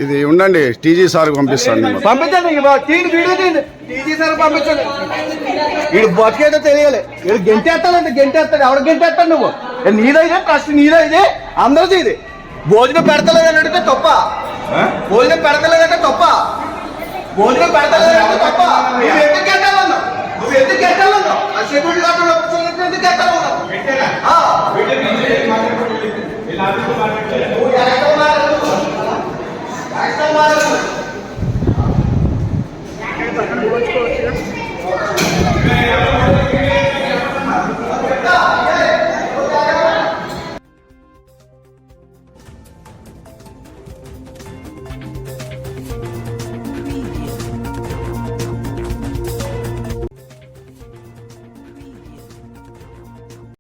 ఇది ఉండండి, TG sir పంపిస్తాను. పంపించండి, వీడియో తీయండి, టీజీ సార్ పంపించండి. వీడు బతికేదో తెలియాలి. వీడు గెంటేస్తాడంటే గెంటేస్తాడు. ఎవడు గెంటేస్తాడు? నువ్వు నీదైతే ట్రస్ట్, నీదైతే అందరిది. ఇది భోజనం పెడతలేదని అడిగితే తప్ప, భోజనం పెడతలేదంటే తప్ప, భోజనం పెడతలేదంటే తప్ప. నువ్వు ఎందుకు గెంటాలన్నావు? నువ్వు ఎందుకు గెంటాలన్నావు? ఆ సెక్యూరిటీ గార్డు ఎందుకు గెంటాలన్నావు? నువ్వు